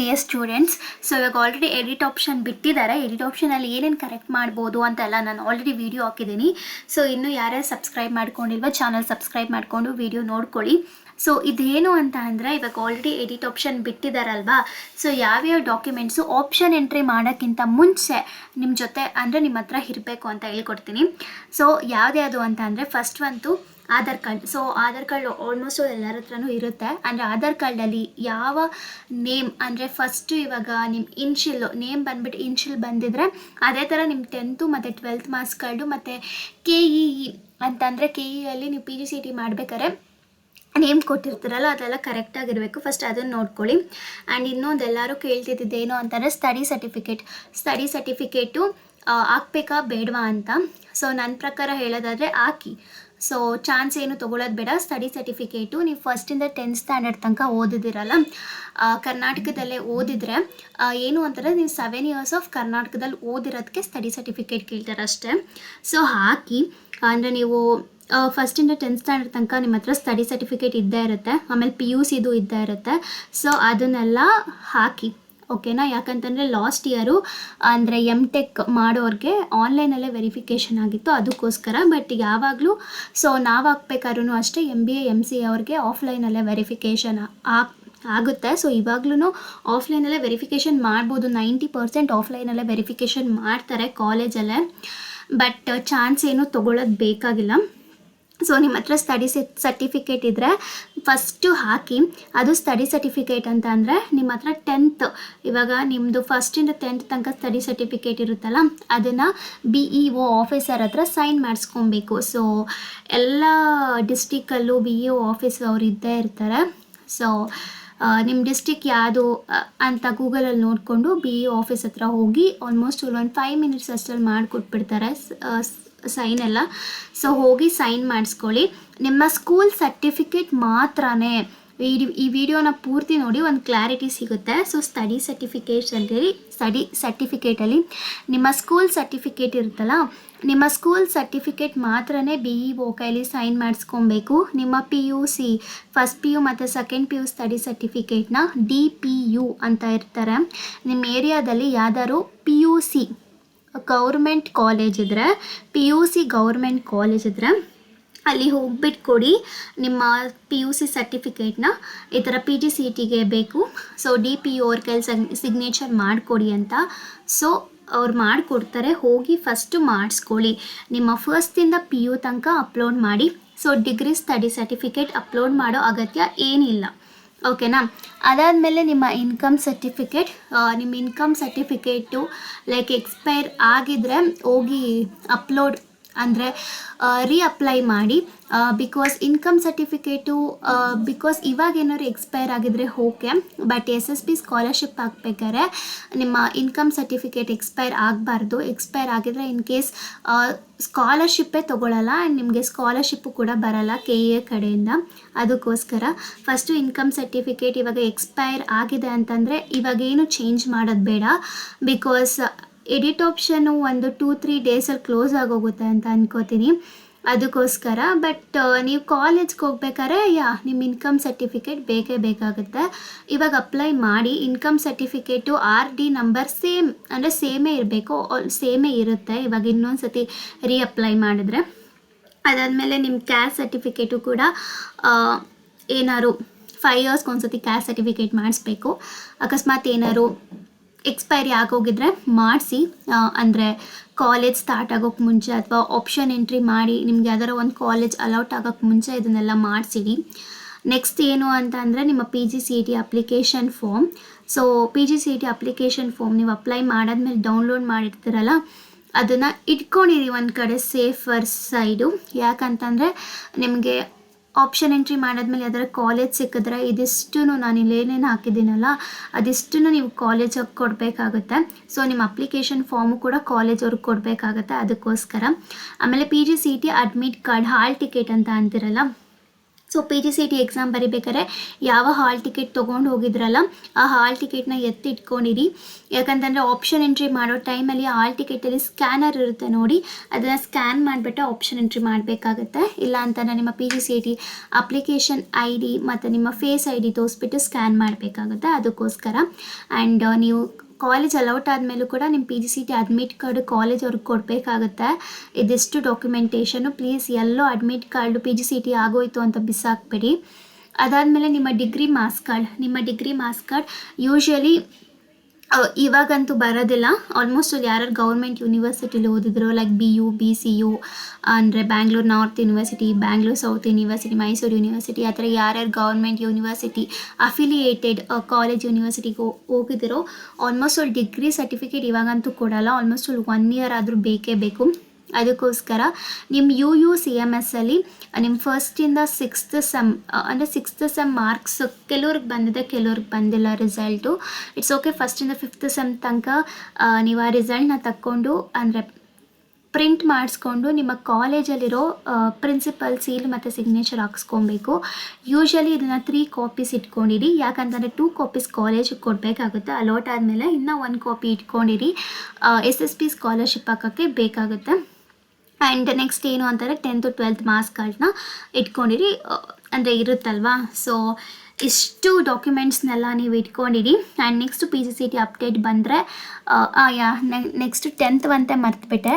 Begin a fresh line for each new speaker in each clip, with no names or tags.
C S students. So ಇವಾಗ already edit option ಬಿಟ್ಟಿದ್ದಾರೆ. Edit ಆಪ್ಷನಲ್ಲಿ ಏನೇನು ಕರೆಕ್ಟ್ ಮಾಡ್ಬೋದು ಅಂತೆಲ್ಲ ನಾನು ಆಲ್ರೆಡಿ ವೀಡಿಯೋ ಹಾಕಿದ್ದೀನಿ. ಸೊ ಇನ್ನೂ ಯಾರ್ಯಾರು ಸಬ್ಸ್ಕ್ರೈಬ್ ಮಾಡ್ಕೊಂಡಿಲ್ವೋ ಚಾನಲ್ ಸಬ್ಸ್ಕ್ರೈಬ್ ಮಾಡಿಕೊಂಡು ವೀಡಿಯೋ ನೋಡ್ಕೊಳ್ಳಿ. ಸೊ ಇದೇನು ಅಂತ ಅಂದರೆ ಇವಾಗ ಆಲ್ರೆಡಿ ಎಡಿಟ್ ಆಪ್ಷನ್ ಬಿಟ್ಟಿದ್ದಾರಲ್ವಾ. ಸೊ ಯಾವ್ಯಾವ ಡಾಕ್ಯುಮೆಂಟ್ಸು ಆಪ್ಷನ್ ಎಂಟ್ರಿ ಮಾಡೋಕ್ಕಿಂತ ಮುಂಚೆ ನಿಮ್ಮ ಜೊತೆ ಅಂದರೆ ನಿಮ್ಮ ಹತ್ರ ಇರಬೇಕು ಅಂತ ಹೇಳ್ಕೊಡ್ತೀನಿ. ಸೊ ಯಾವ್ದ್ಯಾವುದು ಅಂತ ಅಂದರೆ ಫಸ್ಟ್ ಅಂತೂ Aadhaar card. So Aadhaar card almost ಎಲ್ಲರ ಹತ್ರನೂ ಇರುತ್ತೆ. ಅಂದರೆ ಆಧಾರ್ ಕಾರ್ಡಲ್ಲಿ ಯಾವ ನೇಮ್ ಅಂದರೆ ಫಸ್ಟು ಇವಾಗ ನಿಮ್ಮ ಇನ್ಶಿಲ್ ನೇಮ್ ಬಂದುಬಿಟ್ಟು ಇನ್ಶಿಲ್ ಬಂದಿದ್ರೆ ಅದೇ ಥರ ನಿಮ್ಮ 10th ಮತ್ತು 12th ಮಾರ್ಕ್ಸ್ ಕಾರ್ಡು ಮತ್ತು KEE ಅಂತಂದರೆ KEಯಲ್ಲಿ ನೀವು PGCET ಮಾಡಬೇಕಾದ್ರೆ ನೇಮ್ ಕೊಟ್ಟಿರ್ತೀರಲ್ಲ ಅದೆಲ್ಲ ಕರೆಕ್ಟಾಗಿರಬೇಕು. ಫಸ್ಟ್ ಅದನ್ನು ನೋಡ್ಕೊಳ್ಳಿ. ಆ್ಯಂಡ್ ಇನ್ನೊಂದು ಎಲ್ಲರೂ ಕೇಳ್ತಿದ್ದೇನು ಅಂತಂದರೆ ಸ್ಟಡಿ ಸರ್ಟಿಫಿಕೇಟು ಹಾಕ್ಬೇಕಾ ಬೇಡವಾ ಅಂತ. ಸೊ ನನ್ನ ಪ್ರಕಾರ ಹೇಳೋದಾದರೆ ಹಾಕಿ. ಸೊ ಚಾನ್ಸ್ ಏನು ತೊಗೊಳ್ಳೋದು ಬೇಡ. ಸ್ಟಡಿ ಸರ್ಟಿಫಿಕೇಟು ನೀವು ಫಸ್ಟಿಂದ 10th ಸ್ಟ್ಯಾಂಡರ್ಡ್ ತನಕ ಓದಿದಿರಲ್ಲ, ಕರ್ನಾಟಕದಲ್ಲೇ ಓದಿದರೆ ಏನು ಅಂತಂದರೆ ನೀವು 7 years ಆಫ್ ಕರ್ನಾಟಕದಲ್ಲಿ ಓದಿರೋದಕ್ಕೆ ಸ್ಟಡಿ ಸರ್ಟಿಫಿಕೇಟ್ ಕೇಳ್ತಾರೆ ಅಷ್ಟೇ. ಸೊ ಹಾಕಿ. ಅಂದರೆ ನೀವು ಫಸ್ಟಿಂದ 10th ಸ್ಟ್ಯಾಂಡರ್ಡ್ ತನಕ ನಿಮ್ಮ ಹತ್ರ ಸ್ಟಡಿ ಸರ್ಟಿಫಿಕೇಟ್ ಇದ್ದೇ ಇರುತ್ತೆ. ಆಮೇಲೆ PUCದು ಇದ್ದೇ ಇರುತ್ತೆ. ಸೊ ಅದನ್ನೆಲ್ಲ ಹಾಕಿ, ಓಕೆನಾ. ಯಾಕಂತಂದರೆ ಲಾಸ್ಟ್ ಇಯರು ಅಂದರೆ MTech ಮಾಡೋರಿಗೆ ಆನ್ಲೈನಲ್ಲೇ ವೆರಿಫಿಕೇಷನ್ ಆಗಿತ್ತು, ಅದಕ್ಕೋಸ್ಕರ. ಬಟ್ ಯಾವಾಗಲೂ ಸೊ ನಾವು ಹಾಕ್ಬೇಕಾದ್ರೂ ಅಷ್ಟೇ MBA MCA ಅವ್ರಿಗೆ ಆಫ್ಲೈನಲ್ಲೇ ವೆರಿಫಿಕೇಷನ್ ಆಗುತ್ತೆ. ಸೊ ಇವಾಗ್ಲೂ ಆಫ್ಲೈನಲ್ಲೇ ವೆರಿಫಿಕೇಷನ್ ಮಾಡ್ಬೋದು. 90% ಆಫ್ಲೈನಲ್ಲೇ ವೆರಿಫಿಕೇಷನ್ ಮಾಡ್ತಾರೆ ಕಾಲೇಜಲ್ಲೇ. ಬಟ್ ಚಾನ್ಸ್ ಏನು ತೊಗೊಳ್ಳೋದು ಬೇಕಾಗಿಲ್ಲ. ಸೊ ನಿಮ್ಮ ಹತ್ರ ಸ್ಟಡಿ ಸರ್ಟಿಫಿಕೇಟ್ ಇದ್ದರೆ ಫಸ್ಟು ಹಾಕಿ. ಅದು ಸ್ಟಡಿ ಸರ್ಟಿಫಿಕೇಟ್ ಅಂತ ಅಂದರೆ ನಿಮ್ಮ ಹತ್ರ 10th ಇವಾಗ ನಿಮ್ಮದು ಫಸ್ಟಿಂದ 10th ತನಕ ಸ್ಟಡಿ ಸರ್ಟಿಫಿಕೇಟ್ ಇರುತ್ತಲ್ಲ ಅದನ್ನು BEO ಆಫೀಸರ್ ಹತ್ರ ಸೈನ್ ಮಾಡಿಸ್ಕೊಬೇಕು. ಸೊ ಎಲ್ಲ ಡಿಸ್ಟಿಕಲ್ಲೂ BEO ಆಫೀಸ್ ಅವ್ರು ಇದ್ದೇ ಇರ್ತಾರೆ. ಸೊ ನಿಮ್ಮ ಡಿಸ್ಟಿಕ್ ಯಾವುದು ಅಂತ ಗೂಗಲಲ್ಲಿ ನೋಡಿಕೊಂಡು BEO ಆಫೀಸ್ ಹತ್ರ ಹೋಗಿ ಆಲ್ಮೋಸ್ಟ್ ಒಂದು 5 minutes ಅಷ್ಟರಲ್ಲಿ ಮಾಡಿಕೊಟ್ಬಿಡ್ತಾರೆ ಸೈನ್ ಎಲ್ಲ. ಸೊ ಹೋಗಿ ಸೈನ್ ಮಾಡಿಸ್ಕೊಳ್ಳಿ. ನಿಮ್ಮ ಸ್ಕೂಲ್ ಸರ್ಟಿಫಿಕೇಟ್ ಮಾತ್ರನೇ ಈ ವಿಡಿಯೋನ ಪೂರ್ತಿ ನೋಡಿ ಒಂದು ಕ್ಲಾರಿಟಿ ಸಿಗುತ್ತೆ. ಸೊ ಸ್ಟಡಿ ಸರ್ಟಿಫಿಕೇಟಲ್ಲಿ ನಿಮ್ಮ ಸ್ಕೂಲ್ ಸರ್ಟಿಫಿಕೇಟ್ ಇರುತ್ತಲ್ಲ, ನಿಮ್ಮ ಸ್ಕೂಲ್ ಸರ್ಟಿಫಿಕೇಟ್ ಮಾತ್ರನೇ BEO ಕೈಲಿ ಸೈನ್ ಮಾಡಿಸ್ಕೊಬೇಕು. ನಿಮ್ಮ PUC ಫಸ್ಟ್ PU ಮತ್ತು ಸೆಕೆಂಡ್ PU ಸ್ಟಡಿ ಸರ್ಟಿಫಿಕೇಟ್ನ DPU ಅಂತ ಇರ್ತಾರೆ. ನಿಮ್ಮ ಏರಿಯಾದಲ್ಲಿ ಯಾವ್ದಾದ್ರು PUC ಗೌರ್ಮೆಂಟ್ ಕಾಲೇಜ್ ಇದ್ದರೆ PUC ಗೌರ್ಮೆಂಟ್ ಕಾಲೇಜ್ ಇದ್ದರೆ ಅಲ್ಲಿ ಹೋಗ್ಬಿಟ್ಟು ಕೊಡಿ ನಿಮ್ಮ PUC ಸರ್ಟಿಫಿಕೇಟ್ನ. ಈ ಥರ PGCETಗೆ ಬೇಕು. ಸೊ DPU ಅವ್ರ ಕೈಲಿ ಸಿಗ್ನೇಚರ್ ಮಾಡಿಕೊಡಿ ಅಂತ. ಸೊ ಅವ್ರು ಮಾಡಿಕೊಡ್ತಾರೆ. ಹೋಗಿ ಫಸ್ಟು ಮಾಡಿಸ್ಕೊಳ್ಳಿ. ನಿಮ್ಮ ಫಸ್ಟಿಂದ PU ತನಕ ಅಪ್ಲೋಡ್ ಮಾಡಿ. So degree study certificate upload ಮಾಡೋ ಅಗತ್ಯ ಏನಿಲ್ಲ, ಓಕೆನಾ. ಅದಾದಮೇಲೆ ನಿಮ್ಮ ಇನ್ಕಮ್ ಸರ್ಟಿಫಿಕೇಟು ಲೈಕ್ ಎಕ್ಸ್ಪೈರ್ ಆಗಿದ್ರೆ ಹೋಗಿ ಅಪ್ಲೋಡ್ ಅಂದರೆ ರೀಅಪ್ಲೈ ಮಾಡಿ. ಬಿಕಾಸ್ ಇನ್ಕಮ್ ಸರ್ಟಿಫಿಕೇಟು ಬಿಕಾಸ್ ಇವಾಗ ಏನಾದ್ರು ಎಕ್ಸ್ಪೈರ್ ಆಗಿದ್ರೆ ಓಕೆ. ಬಟ್ SSB ಸ್ಕಾಲರ್ಶಿಪ್ ಹಾಕ್ಬೇಕಾದ್ರೆ ನಿಮ್ಮ ಇನ್ಕಮ್ ಸರ್ಟಿಫಿಕೇಟ್ ಎಕ್ಸ್ಪೈರ್ ಆಗಬಾರ್ದು. ಎಕ್ಸ್ಪೈರ್ ಆಗಿದ್ರೆ ಇನ್ ಕೇಸ್ ಸ್ಕಾಲರ್ಶಿಪ್ಪೇ ತೊಗೊಳ್ಳಲ್ಲ ಆ್ಯಂಡ್ ನಿಮಗೆ ಸ್ಕಾಲರ್ಶಿಪ್ಪು ಕೂಡ ಬರಲ್ಲ KEA ಕಡೆಯಿಂದ. ಅದಕ್ಕೋಸ್ಕರ ಫಸ್ಟು ಇನ್ಕಮ್ ಸರ್ಟಿಫಿಕೇಟ್ ಇವಾಗ ಎಕ್ಸ್ಪೈರ್ ಆಗಿದೆ ಅಂತಂದರೆ ಇವಾಗೇನು ಚೇಂಜ್ ಮಾಡೋದು ಬೇಡ. ಬಿಕಾಸ್ ಎಡಿಟ್ ಆಪ್ಷನು ಒಂದು 2-3 ಡೇಸಲ್ಲಿ ಕ್ಲೋಸ್ ಆಗೋಗುತ್ತೆ ಅಂತ ಅನ್ಕೋತೀನಿ. ಅದಕ್ಕೋಸ್ಕರ. ಬಟ್ ನೀವು ಕಾಲೇಜ್ಗೆ ಹೋಗ್ಬೇಕಾದ್ರೆ ನಿಮ್ಮ ಇನ್ಕಮ್ ಸರ್ಟಿಫಿಕೇಟ್ ಬೇಕೇ ಬೇಕಾಗುತ್ತೆ. ಇವಾಗ ಅಪ್ಲೈ ಮಾಡಿ. ಇನ್ಕಮ್ ಸರ್ಟಿಫಿಕೇಟು RD ನಂಬರ್ ಸೇಮೇ ಇರಬೇಕು, ಸೇಮೇ ಇರುತ್ತೆ. ಇವಾಗ ಇನ್ನೊಂದು ಸತಿ ರೀಅಪ್ಲೈ ಮಾಡಿದ್ರೆ. ಅದಾದಮೇಲೆ ನಿಮ್ಮ ಕ್ಯಾಸ್ಟ್ ಸರ್ಟಿಫಿಕೇಟು ಕೂಡ ಏನಾದ್ರು 5 years ಒಂದ್ಸತಿ ಕ್ಯಾಸ್ಟ್ ಸರ್ಟಿಫಿಕೇಟ್ ಮಾಡಿಸ್ಬೇಕು. ಅಕಸ್ಮಾತ್ ಏನಾದ್ರು ಎಕ್ಸ್ಪೈರಿ ಆಗೋಗಿದ್ರೆ ಮಾಡಿಸಿ. ಅಂದರೆ ಕಾಲೇಜ್ ಸ್ಟಾರ್ಟ್ ಆಗೋಕ್ಕೆ ಮುಂಚೆ ಅಥವಾ ಆಪ್ಷನ್ ಎಂಟ್ರಿ ಮಾಡಿ ನಿಮ್ಗೆ ಯಾವ್ದಾರ ಒಂದು ಕಾಲೇಜ್ ಅಲೌಟ್ ಆಗೋಕ್ಕೆ ಮುಂಚೆ ಇದನ್ನೆಲ್ಲ ಮಾಡಿಸಿಡಿ. ನೆಕ್ಸ್ಟ್ ಏನು ಅಂತ ಅಂದರೆ ನಿಮ್ಮ PGCET application form. So PGCET application form ನೀವು ಅಪ್ಲೈ ಮಾಡಾದ್ಮೇಲೆ ಡೌನ್ಲೋಡ್ ಮಾಡಿರ್ತೀರಲ್ಲ ಅದನ್ನು ಇಟ್ಕೊಂಡಿರಿ ಒಂದು ಕಡೆ ಸೇಫರ್ ಸೈಡು. ಯಾಕಂತಂದರೆ ನಿಮಗೆ ಆಪ್ಷನ್ ಎಂಟ್ರಿ ಮಾಡಾದ್ಮೇಲೆ ಯಾವ್ದಾರ ಕಾಲೇಜ್ ಸಿಕ್ಕಿದ್ರೆ ಇದಿಷ್ಟು ನಾನು ಇಲ್ಲೇನೇನು ಹಾಕಿದ್ದೀನಲ್ಲ ಅದಿಷ್ಟು ನೀವು ಕಾಲೇಜಿಗೆ ಕೊಡಬೇಕಾಗುತ್ತೆ. ಸೊ ನಿಮ್ಮ ಅಪ್ಲಿಕೇಶನ್ ಫಾರ್ಮು ಕೂಡ ಕಾಲೇಜವ್ರಿಗೆ ಕೊಡಬೇಕಾಗತ್ತೆ. ಅದಕ್ಕೋಸ್ಕರ. ಆಮೇಲೆ PGCET admit card hall ticket ಅಂತ ಅಂತಿರಲ್ಲ so P G C T exam ಬರಿಬೇಕಾದ್ರೆ ಯಾವ ಹಾಲ್ ಟಿಕೆಟ್ ತೊಗೊಂಡು ಹೋಗಿದ್ರಲ್ಲ ಆ ಹಾಲ್ ಟಿಕೆಟ್ನ ಎತ್ತಿಟ್ಕೊಂಡಿರಿ. ಯಾಕಂತಂದರೆ ಆಪ್ಷನ್ ಎಂಟ್ರಿ ಮಾಡೋ ಟೈಮಲ್ಲಿ ಹಾಲ್ ಟಿಕೆಟಲ್ಲಿ ಸ್ಕ್ಯಾನರ್ ಇರುತ್ತೆ ನೋಡಿ, ಅದನ್ನು ಸ್ಕ್ಯಾನ್ ಮಾಡಿಬಿಟ್ಟು ಆಪ್ಷನ್ ಎಂಟ್ರಿ ಮಾಡಬೇಕಾಗುತ್ತೆ. ಇಲ್ಲ ಅಂತಂದರೆ ನಿಮ್ಮ P G C T application I D ಮತ್ತು ನಿಮ್ಮ ಫೇಸ್ ಐ ಡಿ ತೋರಿಸ್ಬಿಟ್ಟು ಸ್ಕ್ಯಾನ್ ಮಾಡಬೇಕಾಗುತ್ತೆ. ಅದಕ್ಕೋಸ್ಕರ ಆ್ಯಂಡ್ ನೀವು ಕಾಲೇಜ್ ಅಲೌಟ್ ಆದಮೇಲೂ ಕೂಡ ನಿಮ್ಮ P G C T admit card college ಅವ್ರಿಗೆ ಕೊಡಬೇಕಾಗುತ್ತೆ. ಇದಿಷ್ಟು ಡಾಕ್ಯುಮೆಂಟೇಷನು. ಪ್ಲೀಸ್ ಎಲ್ಲೋ admit card P G C T ಆಗೋಯ್ತು ಅಂತ ಬಿಸಾಕಬೇಡಿ. ಅದಾದಮೇಲೆ ನಿಮ್ಮ ಡಿಗ್ರಿ ಮಾರ್ಕ್ಸ್ ಕಾರ್ಡ್ ಯೂಶ್ವಲಿ ಇವಾಗಂತೂ ಬರೋದಿಲ್ಲ. ಆಲ್ಮೋಸ್ಟ್ ಅಲ್ಲಿ ಯಾರು ಗೌರ್ಮೆಂಟ್ ಯೂನಿವರ್ಸಿಟಿಲಿ ಓದಿದ್ರು, ಲೈಕ್ BU BCU ಅಂದರೆ Bangalore north university, Bangalore south university, Mysore university, ಆ ಥರ ಯಾರ್ಯಾರು ಗೌರ್ಮೆಂಟ್ ಯೂನಿವರ್ಸಿಟಿ ಅಫಿಲಿಯೇಟೆಡ್ ಕಾಲೇಜ್ ಯೂನಿವರ್ಸಿಟಿಗೆ ಹೋಗಿದ್ದೀರೋ ಆಲ್ಮೋಸ್ಟ್ ಅಲ್ಲಿ ಡಿಗ್ರಿ ಸರ್ಟಿಫಿಕೇಟ್ ಇವಾಗಂತೂ ಕೊಡಲ್ಲ. ಆಲ್ಮೋಸ್ಟ್ ಅಲ್ಲಿ 1 ಇಯರ್ ಆದರೂ ಬೇಕೇ ಬೇಕು. ಅದಕ್ಕೋಸ್ಕರ ನಿಮ್ಮ UUCMS ಅಲ್ಲಿ ನಿಮ್ಮ ಫಸ್ಟಿಂದ 6th ಸೆಮ್ ಅಂದರೆ 6th ಸೆಮ್ ಮಾರ್ಕ್ಸ್ ಕೆಲವ್ರಿಗೆ ಬಂದಿದೆ, ಕೆಲವ್ರಿಗೆ ಬಂದಿಲ್ಲ ರಿಸಲ್ಟು. It's okay. ಫಸ್ಟಿಂದ 5th ಸೆಮ್ ತನಕ ನೀವು ಆ ರಿಸಲ್ಟ್ನ ತಕ್ಕೊಂಡು ಅಂದರೆ ಪ್ರಿಂಟ್ ಮಾಡಿಸ್ಕೊಂಡು ನಿಮ್ಮ ಕಾಲೇಜಲ್ಲಿರೋ ಪ್ರಿನ್ಸಿಪಲ್ ಸೀಲ್ ಮತ್ತು ಸಿಗ್ನೇಚರ್ ಹಾಕ್ಸ್ಕೊಬೇಕು. ಯೂಶ್ವಲಿ ಇದನ್ನು 3 ಕಾಪೀಸ್ ಇಟ್ಕೊಂಡಿರಿ. ಯಾಕಂತಂದರೆ 2 ಕಾಪೀಸ್ ಕಾಲೇಜಿಗೆ ಕೊಡಬೇಕಾಗುತ್ತೆ. ಅಲೋಟ್ ಆದಮೇಲೆ ಇನ್ನೂ 1 ಕಾಪಿ ಇಟ್ಕೊಂಡಿರಿ. SSP ಸ್ಕಾಲರ್ಶಿಪ್ ಹಾಕೋಕ್ಕೆ ಬೇಕಾಗುತ್ತೆ. ಆ್ಯಂಡ್ ನೆಕ್ಸ್ಟ್ ಏನು ಅಂತಾರೆ 10th 12th ಮಾರ್ಕ್ಸ್ ಕಾರ್ಡ್ನ ಇಟ್ಕೊಂಡಿರಿ, ಅಂದರೆ ಇರುತ್ತಲ್ವಾ. ಸೊ ಇಷ್ಟು ಡಾಕ್ಯುಮೆಂಟ್ಸ್ನೆಲ್ಲ ನೀವು ಇಟ್ಕೊಂಡಿರಿ. And next P G C T update ಬಂದರೆ ನೆಕ್ಸ್ಟ್ 10th ಅಂತೆ ಮರ್ತುಬಿಟ್ಟೆ.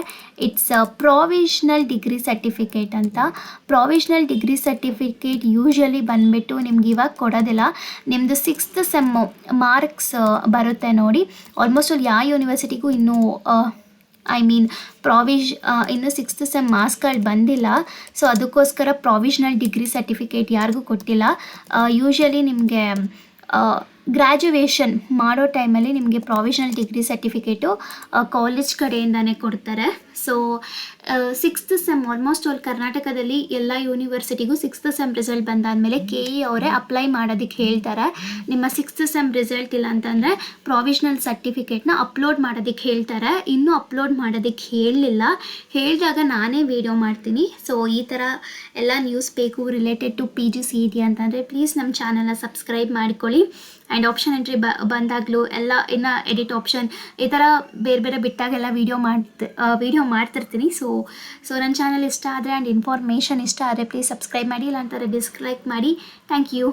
ಇಟ್ಸ್ ಪ್ರೊವಿಷ್ನಲ್ ಡಿಗ್ರಿ ಸರ್ಟಿಫಿಕೇಟ್ ಅಂತ. ಪ್ರೊವಿಷ್ನಲ್ ಡಿಗ್ರಿ ಸರ್ಟಿಫಿಕೇಟ್ ಯೂಶ್ವಲಿ ಬಂದುಬಿಟ್ಟು ನಿಮ್ಗೆ ಇವಾಗ ಕೊಡೋದಿಲ್ಲ. ನಿಮ್ಮದು 6th ಸೆಮ್ಮು ಮಾರ್ಕ್ಸ್ ಬರುತ್ತೆ ನೋಡಿ. ಆಲ್ಮೋಸ್ಟ್ ಅಲ್ಲಿ ಯಾವ ಯೂನಿವರ್ಸಿಟಿಗೂ ಇನ್ನೂ ಇನ್ನು 6th ಸೆಮ್ ಮಾರ್ಕ್ಸ್ ಕಾರ್ಡ್ ಬಂದಿಲ್ಲ. ಸೊ ಅದಕ್ಕೋಸ್ಕರ ಪ್ರೊವಿಷ್ನಲ್ ಡಿಗ್ರಿ ಸರ್ಟಿಫಿಕೇಟ್ ಯಾರಿಗೂ ಕೊಟ್ಟಿಲ್ಲ. ಯೂಶ್ವಲಿ ನಿಮಗೆ ಗ್ರ್ಯಾಜುಯೇಷನ್ ಮಾಡೋ ಟೈಮಲ್ಲಿ ನಿಮಗೆ ಪ್ರೊವಿಷನಲ್ ಡಿಗ್ರಿ ಸರ್ಟಿಫಿಕೇಟು ಕಾಲೇಜ್ ಕಡೆಯಿಂದನೇ ಕೊಡ್ತಾರೆ. So 6th sem almost all ಕರ್ನಾಟಕದಲ್ಲಿ ಎಲ್ಲ ಯೂನಿವರ್ಸಿಟಿಗೂ 6th ಸೆಮ್ ರಿಸಲ್ಟ್ ಬಂದಾದಮೇಲೆ KE ಅವರೇ ಅಪ್ಲೈ ಮಾಡೋದಕ್ಕೆ ಹೇಳ್ತಾರೆ. ನಿಮ್ಮ 6th ಸೆಮ್ ರಿಸಲ್ಟ್ ಇಲ್ಲ ಅಂತಂದರೆ ಪ್ರೊವಿಷನಲ್ ಸರ್ಟಿಫಿಕೇಟ್ನ ಅಪ್ಲೋಡ್ ಮಾಡೋದಕ್ಕೆ ಹೇಳ್ತಾರೆ. ಇನ್ನೂ ಅಪ್ಲೋಡ್ ಮಾಡೋದಕ್ಕೆ ಹೇಳಲಿಲ್ಲ. ಹೇಳಿದಾಗ ನಾನೇ ವೀಡಿಯೋ ಮಾಡ್ತೀನಿ. ಸೊ ಈ ಥರ ಎಲ್ಲ ನ್ಯೂಸ್ ಬೇಕು ರಿಲೇಟೆಡ್ ಟು PGCET ಅಂತಂದರೆ ಪ್ಲೀಸ್ ನಮ್ಮ ಚಾನಲ್ನ ಸಬ್ಸ್ಕ್ರೈಬ್ ಮಾಡ್ಕೊಳ್ಳಿ. ಆ್ಯಂಡ್ ಆಪ್ಷನ್ ಎಂಟ್ರಿ ಬಂದಾಗಲೂ ಎಲ್ಲ ಇನ್ನು ಎಡಿಟ್ ಆಪ್ಷನ್ ಈ ಥರ ಬೇರೆ ಬೇರೆ ಬಿಟ್ಟಾಗೆಲ್ಲ ವೀಡಿಯೋ ಮಾಡ್ತಿರ್ತೀನಿ. ಸೊ ನನ್ನ ಚಾನಲ್ ಇಷ್ಟ ಆದರೆ ಆ್ಯಂಡ್ ಇನ್ಫಾರ್ಮೇಷನ್ ಇಷ್ಟ ಆದರೆ ಪ್ಲೀಸ್ ಸಬ್ಸ್ಕ್ರೈಬ್ ಮಾಡಿ, ಇಲ್ಲ ಅಂತಾರೆ ಡಿಸ್ಲೈಕ್ ಮಾಡಿ. Thank you.